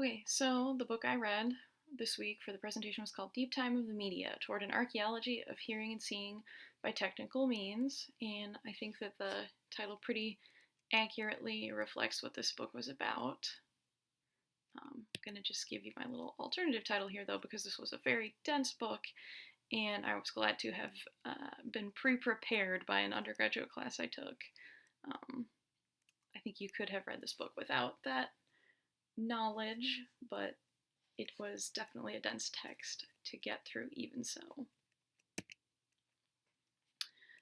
Okay, so the book I read this week for the presentation was called Deep Time of the Media Toward an Archaeology of Hearing and Seeing by Technical Means, and I think that the title pretty accurately reflects what this book was about. I'm going to just give you my little alternative title here, though, because this was a very dense book, and I was glad to have been pre-prepared by an undergraduate class I took. I think you could have read this book without that knowledge, but it was definitely a dense text to get through even so.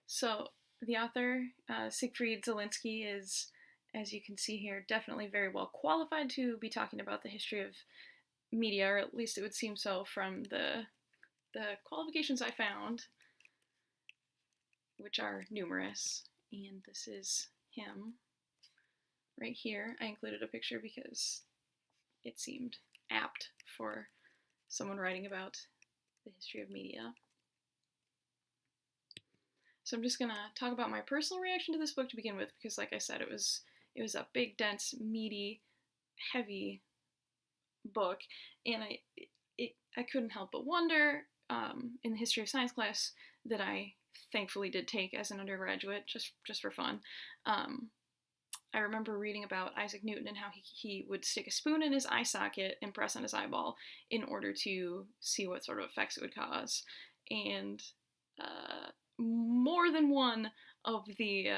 So the author, Siegfried Zielinski, is, as you can see here, definitely very well qualified to be talking about the history of media, or at least it would seem so from the qualifications I found, which are numerous. And this is him right here. I included a picture because it seemed apt for someone writing about the history of media. So I'm just gonna talk about my personal reaction to this book to begin with, because like I said, it was a big, dense, meaty, heavy book, and I couldn't help but wonder in the history of science class that I thankfully did take as an undergraduate, just for fun. I remember reading about Isaac Newton and how he would stick a spoon in his eye socket and press on his eyeball in order to see what sort of effects it would cause. And more than one of the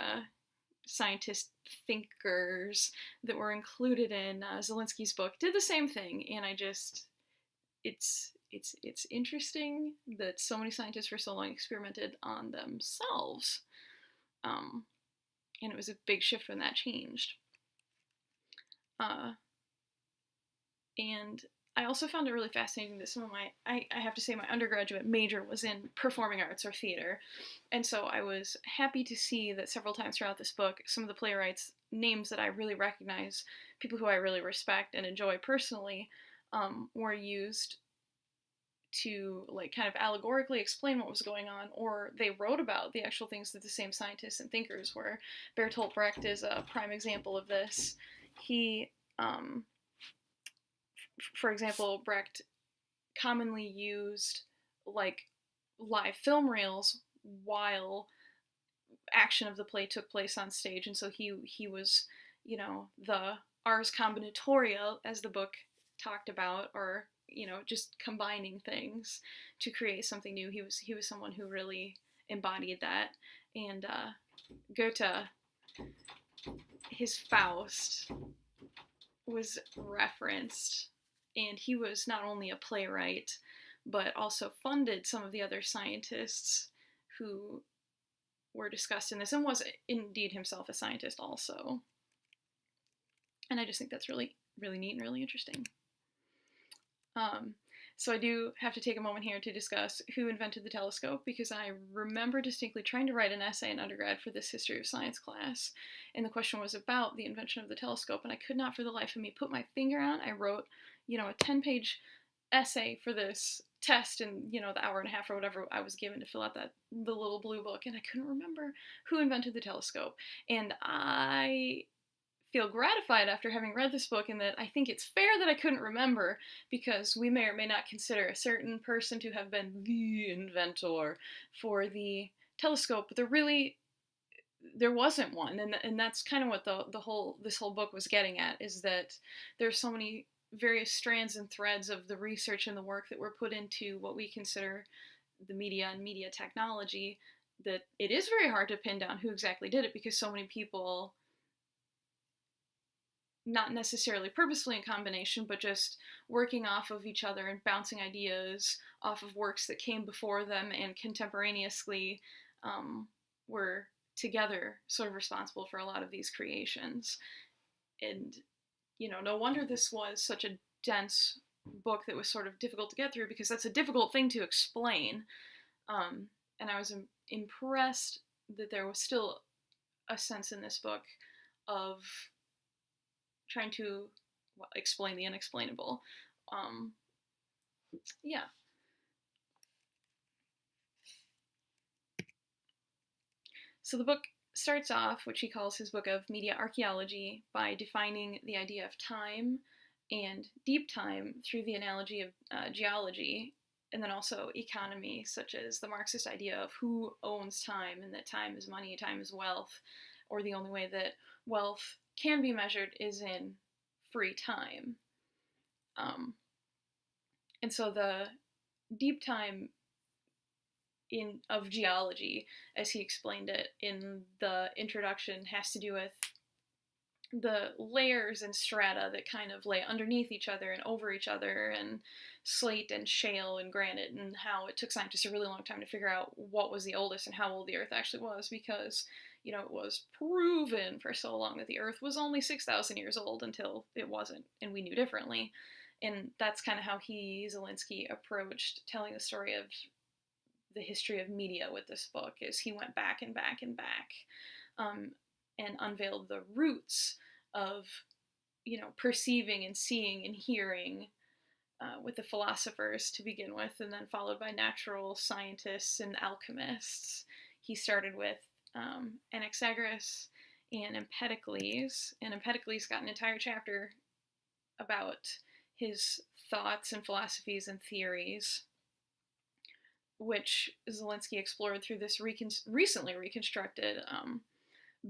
scientist thinkers that were included in Zielinski's book did the same thing. And it's interesting that so many scientists for so long experimented on themselves. And it was a big shift when that changed. And I also found it really fascinating that some of I have to say my undergraduate major was in performing arts or theater. And so I was happy to see that several times throughout this book, some of the playwrights' names that I really recognize, people who I really respect and enjoy personally, were used to kind of allegorically explain what was going on, or they wrote about the actual things that the same scientists and thinkers were. Bertolt Brecht is a prime example of this. He, for example, Brecht commonly used live film reels while action of the play took place on stage, and so he was, the ars combinatoria, as the book talked about, or just combining things to create something new. He was someone who really embodied that. And Goethe, his Faust was referenced, and he was not only a playwright but also funded some of the other scientists who were discussed in this, and was indeed himself a scientist also. And I just think that's really, really neat and really interesting. So I do have to take a moment here to discuss who invented the telescope, because I remember distinctly trying to write an essay in undergrad for this history of science class, and the question was about the invention of the telescope, and I could not for the life of me put my finger on. I wrote, a 10-page essay for this test in, the hour and a half or whatever I was given to fill out the little blue book, and I couldn't remember who invented the telescope. And I feel gratified after having read this book, in that I think it's fair that I couldn't remember, because we may or may not consider a certain person to have been the inventor for the telescope, but there wasn't one, and that's kind of what this whole book was getting at, is that there's so many various strands and threads of the research and the work that were put into what we consider the media and media technology, that it is very hard to pin down who exactly did it, because so many people, not necessarily purposefully in combination, but just working off of each other and bouncing ideas off of works that came before them and contemporaneously, were together sort of responsible for a lot of these creations. And, no wonder this was such a dense book that was sort of difficult to get through, because that's a difficult thing to explain. And I was impressed that there was still a sense in this book of trying to explain the unexplainable. Yeah. So the book starts off, which he calls his book of media archaeology, by defining the idea of time and deep time through the analogy of geology, and then also economy, such as the Marxist idea of who owns time, and that time is money, time is wealth, or the only way that wealth can be measured is in free time. And so the deep time of geology, as he explained it in the introduction, has to do with the layers and strata that kind of lay underneath each other and over each other, and slate and shale and granite, and how it took scientists a really long time to figure out what was the oldest and how old the Earth actually was, because, you know, it was proven for so long that the Earth was only 6,000 years old until it wasn't, and we knew differently. And that's kind of how Zelinsky, approached telling the story of the history of media with this book, is he went back and back and back, and unveiled the roots of, you know, perceiving and seeing and hearing, with the philosophers to begin with, and then followed by natural scientists and alchemists. He started with Anaxagoras and Empedocles, and Empedocles got an entire chapter about his thoughts and philosophies and theories, which Zelinsky explored through this recently reconstructed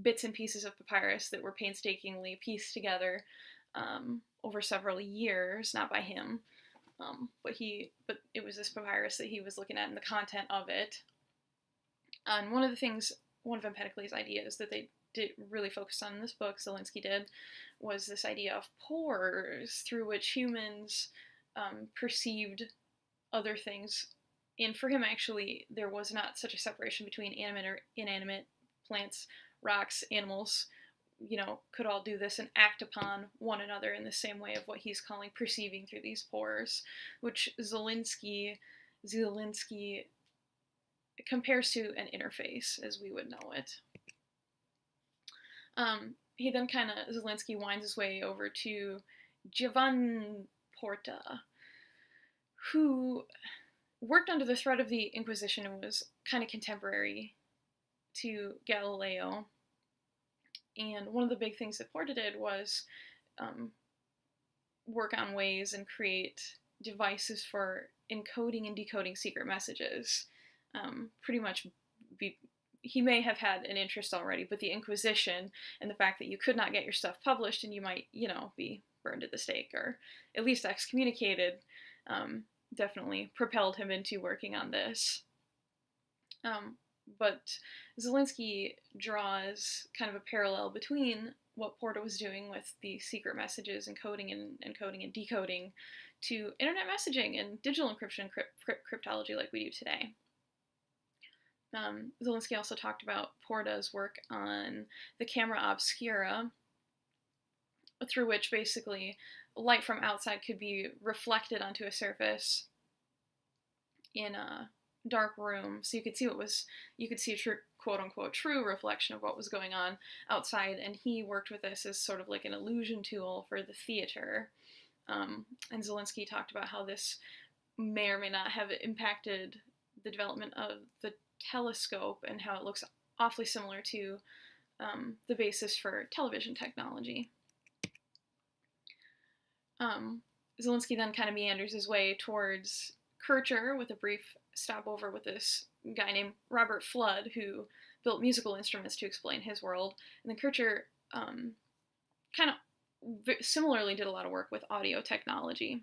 bits and pieces of papyrus that were painstakingly pieced together over several years, not by him, but it was this papyrus that he was looking at and the content of it. And one of Empedocles' ideas that they did really focus on in this book, Zelinsky did, was this idea of pores through which humans perceived other things. And for him, actually, there was not such a separation between animate or inanimate, plants, rocks, animals, you know, could all do this and act upon one another in the same way of what he's calling perceiving through these pores, which Zelinsky compares to an interface as we would know it. He then Zelinsky winds his way over to Giovanni Porta, who worked under the threat of the Inquisition and was kind of contemporary to Galileo. And one of the big things that Porta did was work on ways and create devices for encoding and decoding secret messages. He may have had an interest already, but the Inquisition and the fact that you could not get your stuff published and you might, you know, be burned at the stake or at least excommunicated, definitely propelled him into working on this. But Zelinsky draws kind of a parallel between what Porta was doing with the secret messages, encoding and decoding, to internet messaging and digital encryption and cryptology like we do today. Zelinsky also talked about Porta's work on the camera obscura, through which basically light from outside could be reflected onto a surface in a dark room, so you could see a true, quote-unquote true reflection of what was going on outside. And he worked with this as sort of like an illusion tool for the theater. And Zelinsky talked about how this may or may not have impacted the development of the telescope and how it looks awfully similar to the basis for television technology. Zelinsky then kind of meanders his way towards Kircher with a brief stopover with this guy named Robert Flood, who built musical instruments to explain his world. And then Kircher kind of similarly did a lot of work with audio technology.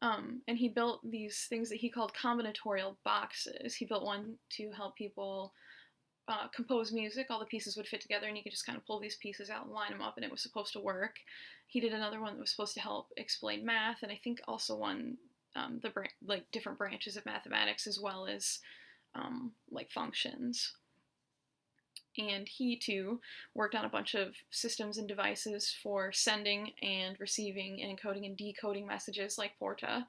And he built these things that he called combinatorial boxes. He built one to help people compose music. All the pieces would fit together and you could just kind of pull these pieces out and line them up and it was supposed to work. He did another one that was supposed to help explain math, and I think also one different branches of mathematics as well as like functions. And he too worked on a bunch of systems and devices for sending and receiving and encoding and decoding messages like Porta.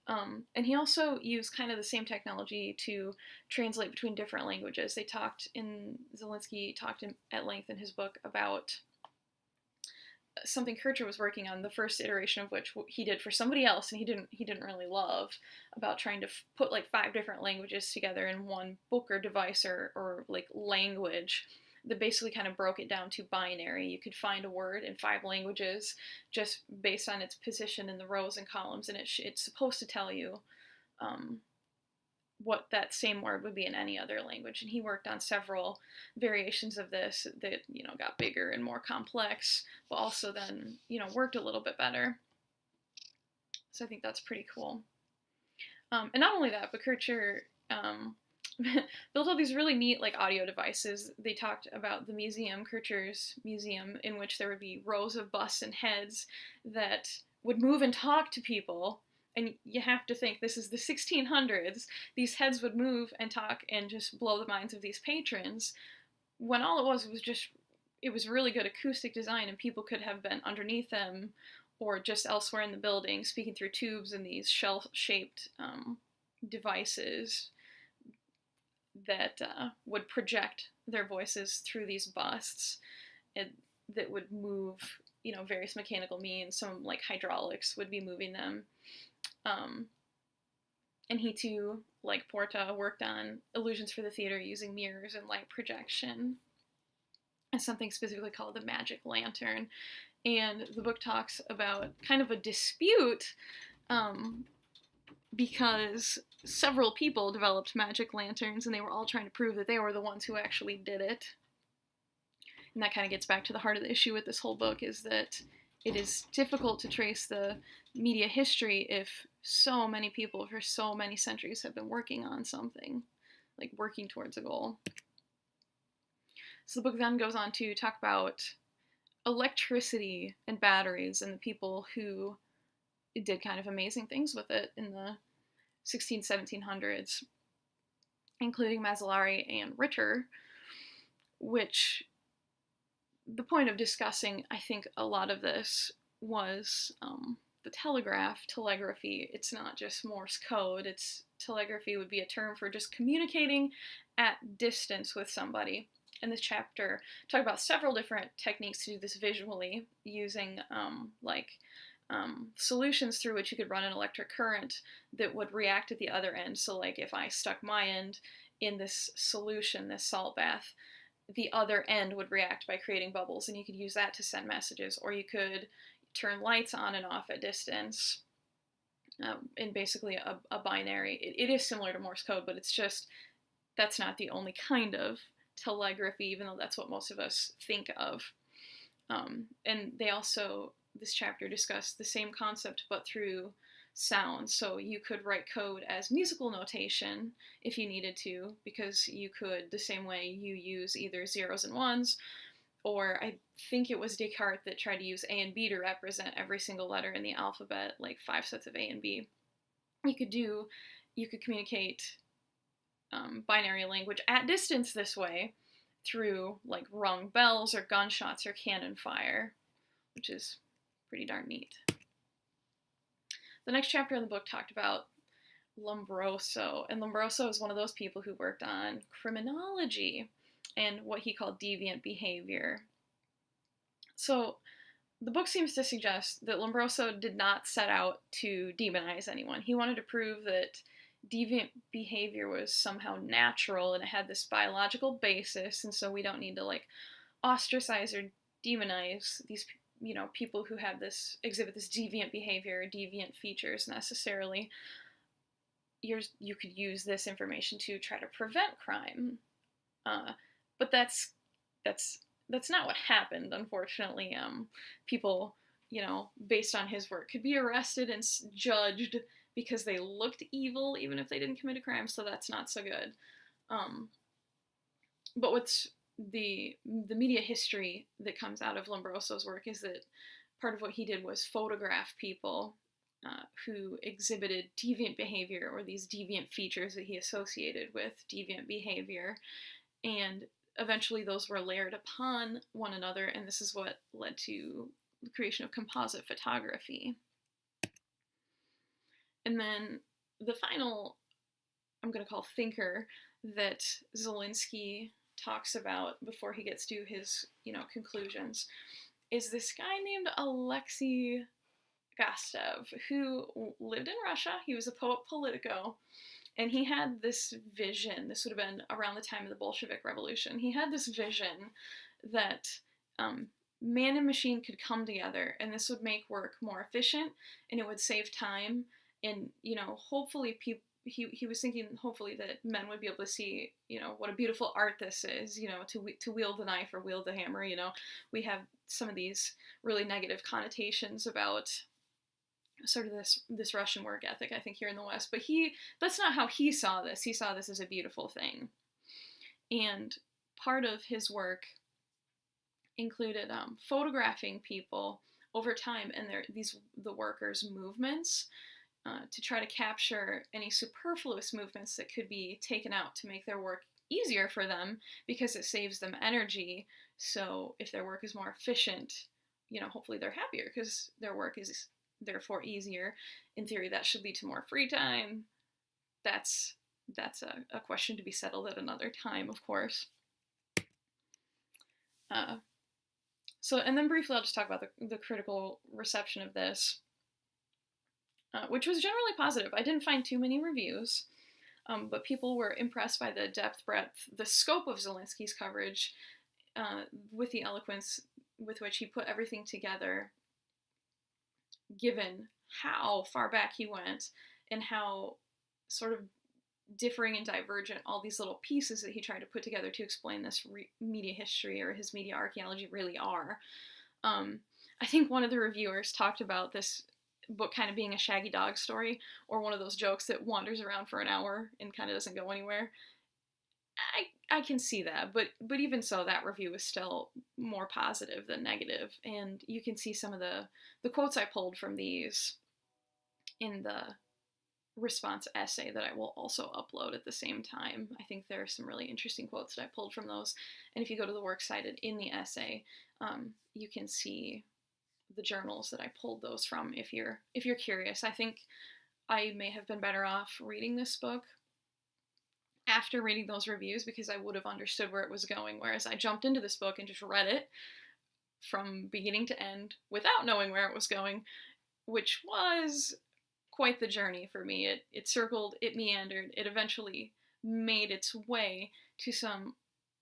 And he also used kind of the same technology to translate between different languages. Zelinsky talked at length in his book about something Kircher was working on, the first iteration of which he did for somebody else, and he didn't really love, about trying to put like 5 different languages together in one book or device or like language, that basically kind of broke it down to binary. You could find a word in 5 languages just based on its position in the rows and columns, and it's supposed to tell you what that same word would be in any other language. And he worked on several variations of this that, got bigger and more complex, but also then, worked a little bit better. So I think that's pretty cool. And not only that, but Kircher built all these really neat audio devices. They talked about the museum, Kircher's museum, in which there would be rows of busts and heads that would move and talk to people. And you have to think, this is the 1600s. These heads would move and talk and just blow the minds of these patrons, when all it was really good acoustic design, and people could have been underneath them or just elsewhere in the building, speaking through tubes and these shell-shaped devices that would project their voices through these busts, and that would move, various mechanical means. Some hydraulics would be moving them. And he too, like Porta, worked on illusions for the theater using mirrors and light projection, and something specifically called the magic lantern. And the book talks about kind of a dispute because several people developed magic lanterns, and they were all trying to prove that they were the ones who actually did it. And that kind of gets back to the heart of the issue with this whole book, is that it is difficult to trace the media history if so many people for so many centuries have been working on something, working towards a goal. So the book then goes on to talk about electricity and batteries and the people who did kind of amazing things with it in the 1700s, including Mazzolari and Ritter, which the point of discussing, I think, a lot of this was the telegraph, telegraphy. It's not just Morse code. Telegraphy would be a term for just communicating at distance with somebody. In this chapter, talk about several different techniques to do this visually, using solutions through which you could run an electric current that would react at the other end. So if I stuck my end in this solution, this salt bath, the other end would react by creating bubbles, and you could use that to send messages. Or you could turn lights on and off at distance in basically a binary. It is similar to Morse code, but it's just, that's not the only kind of telegraphy, even though that's what most of us think of. And they also, this chapter discussed the same concept but through sound. So you could write code as musical notation if you needed to, because you could, the same way you use either zeros and ones, or I think it was Descartes that tried to use A and B to represent every single letter in the alphabet, 5 sets of A and B. You could communicate binary language at distance this way through rung bells or gunshots or cannon fire, which is pretty darn neat. The next chapter in the book talked about Lombroso, and Lombroso is one of those people who worked on criminology and what he called deviant behavior. So the book seems to suggest that Lombroso did not set out to demonize anyone. He wanted to prove that deviant behavior was somehow natural and it had this biological basis, and so we don't need to ostracize or demonize these people who have exhibit this deviant behavior, deviant features necessarily. You could use this information to try to prevent crime, but that's not what happened, unfortunately. People, based on his work, could be arrested and judged because they looked evil, even if they didn't commit a crime, so that's not so good. But what's the media history that comes out of Lombroso's work is that part of what he did was photograph people who exhibited deviant behavior, or these deviant features that he associated with deviant behavior, and eventually those were layered upon one another, and this is what led to the creation of composite photography. And then the final, I'm going to call thinker, that Zielinski talks about before he gets to his, conclusions, is this guy named Alexei Gastev, who lived in Russia. He was a poet politico, And he had this vision. This would have been around the time of the Bolshevik Revolution. He had this vision that man and machine could come together, and this would make work more efficient, and it would save time. And hopefully he was thinking hopefully that men would be able to see what a beautiful art this is, to wield the knife or wield the hammer. We have some of these really negative connotations about sort of this Russian work ethic, I think, here in the West. But that's not how he saw this. He saw this as a beautiful thing. And part of his work included photographing people over time and the workers' movements to try to capture any superfluous movements that could be taken out to make their work easier for them, because it saves them energy. So if their work is more efficient, hopefully they're happier because their work is therefore easier. In theory, that should lead to more free time. That's a question to be settled at another time, of course. And then briefly I'll just talk about the critical reception of this, which was generally positive. I didn't find too many reviews, but people were impressed by the depth, breadth, the scope of Zelinsky's coverage, with the eloquence with which he put everything together, given how far back he went and how sort of differing and divergent all these little pieces that he tried to put together to explain this media history or his media archaeology really are. I think one of the reviewers talked about this book kind of being a Shaggy Dog story, or one of those jokes that wanders around for an hour and kind of doesn't go anywhere. I can see that, but even so, that review is still more positive than negative, and you can see some of the quotes I pulled from these in the response essay that I will also upload at the same time. I think there are some really interesting quotes that I pulled from those, and if you go to the works cited in the essay, you can see the journals that I pulled those from if you're curious. I think I may have been better off reading this book after reading those reviews, because I would have understood where it was going, whereas I jumped into this book and just read it from beginning to end without knowing where it was going, which was quite the journey for me. It circled, it meandered, it eventually made its way to some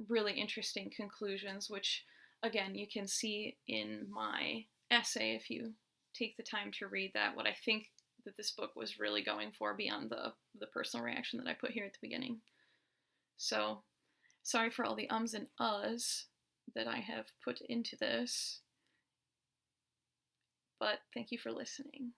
really interesting conclusions, which again you can see in my essay if you take the time to read that, what I think that this book was really going for beyond the personal reaction that I put here at the beginning. So, sorry for all the ums and uhs that I have put into this, but thank you for listening.